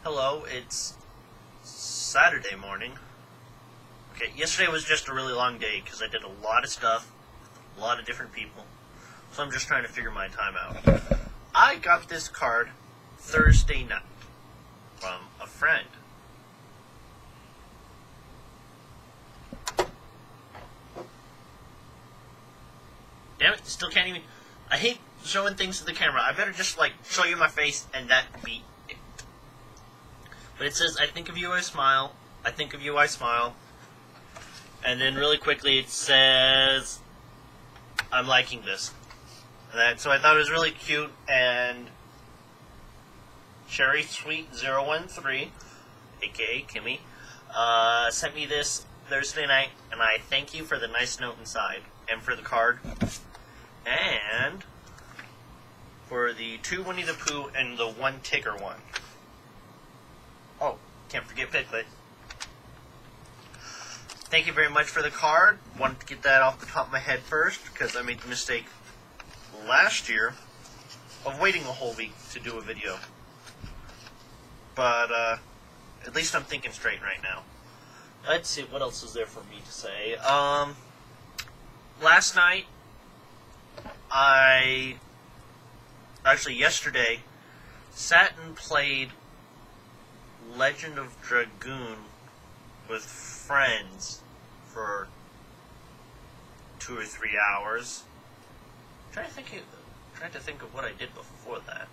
Hello, it's Saturday morning. Okay, yesterday was just a really long day because I did a lot of stuff, a lot of different people. So I'm just trying to figure my time out. I got this card Thursday night from a friend. Damn it, still can't even... I hate showing things to the camera. I better just, show you my face and that be it. But it says, I think of you, I smile. I think of you, I smile. And then really quickly it says, I'm liking this. So I thought it was really cute, and Cherry Sweet 013, aka Kimmy, sent me this Thursday night, and I thank you for the nice note inside, and for the card, and for the 2 Winnie the Pooh and the 1 Tigger one. Oh, can't forget Piglet. Thank you very much for the card. Wanted to get that off the top of my head first, because I made the mistake last year of waiting a whole week to do a video. But, at least I'm thinking straight right now. Let's see, what else is there for me to say? Last night, actually yesterday, sat and played Legend of Dragoon with friends for 2 or 3 hours. Trying to think of what I did before that.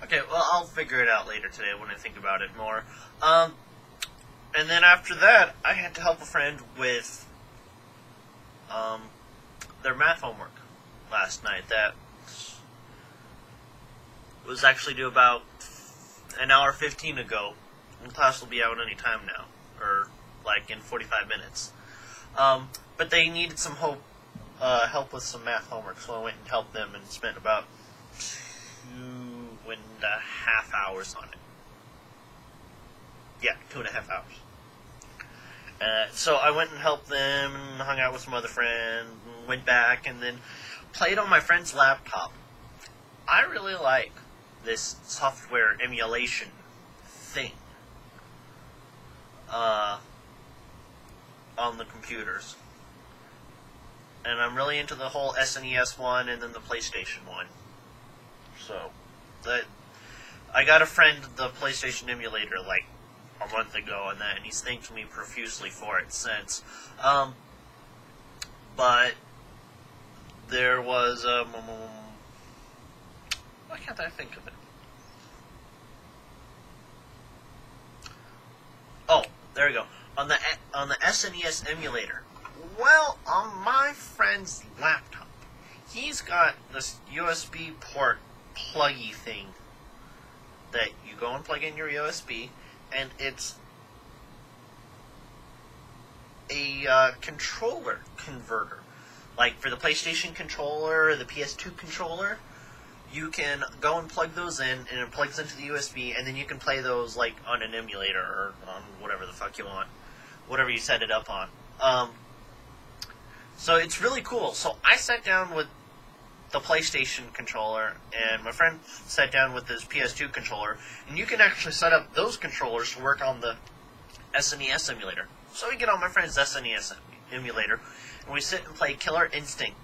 Okay, well, I'll figure it out later today when I think about it more. And then after that, I had to help a friend with their math homework last night. That was actually due about an hour 15 ago. And class will be out any time now, or in 45 minutes. But they needed some help with some math homework, so I went and helped them and spent about 2.5 hours on it. Yeah, 2.5 hours. So I went and helped them, and hung out with some other friends, and went back, and then played on my friend's laptop. I really like this software emulation thing on the computers. And I'm really into the whole SNES one and then the PlayStation one. So, I got a friend the PlayStation emulator a month ago on that, and he's thanked me profusely for it since. But there was why can't I think of it? Oh, there we go. On the SNES emulator. Well, on my friend's laptop, he's got this USB port pluggy thing that you go and plug in your USB, and it's a controller converter. Like for the PlayStation controller or the PS2 controller, you can go and plug those in, and it plugs into the USB, and then you can play those on an emulator or on whatever the fuck you want, whatever you set it up on. So it's really cool. So I sat down with the PlayStation controller, and my friend sat down with his PS2 controller, and you can actually set up those controllers to work on the SNES emulator. So we get on my friend's SNES emulator, and we sit and play Killer Instinct.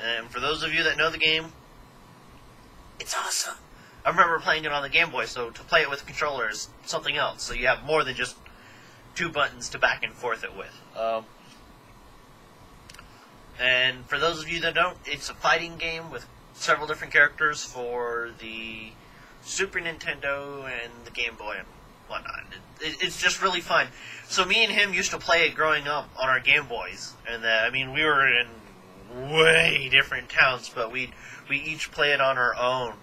And for those of you that know the game, it's awesome. I remember playing it on the Game Boy, so to play it with a controller is something else. So you have more than just 2 buttons to back and forth it with. And for those of you that don't, it's a fighting game with several different characters for the Super Nintendo and the Game Boy and whatnot. It's just really fun. So me and him used to play it growing up on our Game Boys. And we were in way different towns, but we each play it on our own.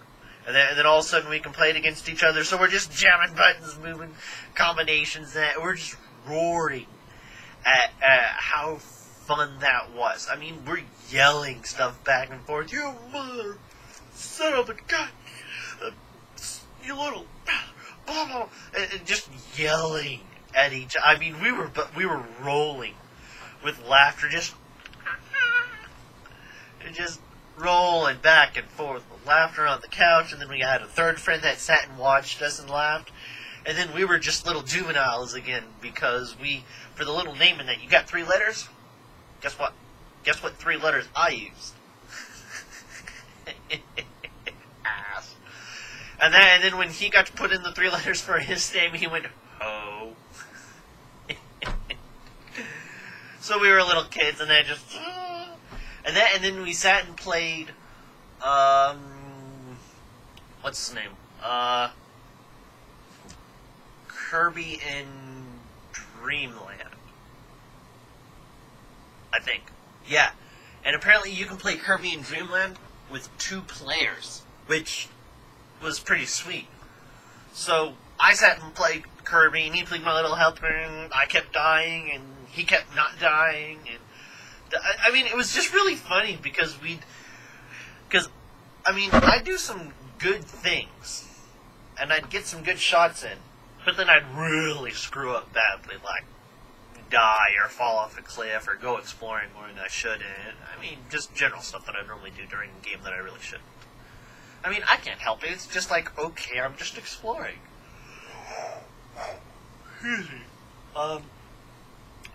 And then all of a sudden we can play it against each other, so we're just jamming buttons, moving combinations, and we're just roaring at how fun that was. I mean, we're yelling stuff back and forth. You mother son of a gun! You little blah blah, and just yelling at each. I mean, we were rolling with laughter, just rolling back and forth with laughter on the couch. And then we had a third friend that sat and watched us and laughed. And then we were just little juveniles again, because for the little naming that you got 3 letters, guess what? Guess what 3 letters I used? Ass. And then when he got to put in the 3 letters for his name, he went, ho. So we were little kids, and then just... And then we sat and played, what's his name? Kirby in Dreamland, I think. Yeah. And apparently you can play Kirby in Dreamland with 2 players, which was pretty sweet. So I sat and played Kirby, and he played my little helper, and I kept dying, and he kept not dying, and I mean, it was just really funny because I'd do some good things, and I'd get some good shots in, but then I'd really screw up badly, like die or fall off a cliff or go exploring more than I shouldn't. I mean, just general stuff that I normally do during a game that I really shouldn't. I mean, I can't help it. It's just like, okay, I'm just exploring.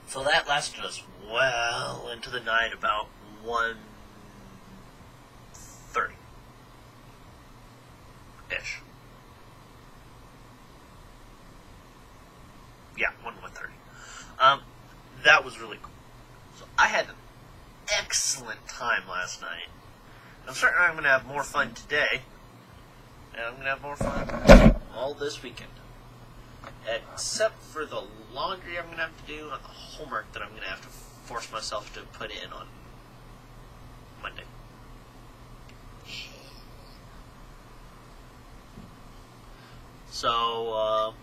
So that lasted us well into the night, about 1:30-ish. Yeah, 1:30. That was really cool. So I had an excellent time last night. I'm certain I'm going to have more fun today. And I'm going to have more fun all this weekend. Except for the laundry I'm going to have to do and the homework that I'm going to have to force myself to put in on Monday. So,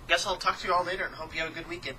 guess I'll talk to you all later and hope you have a good weekend.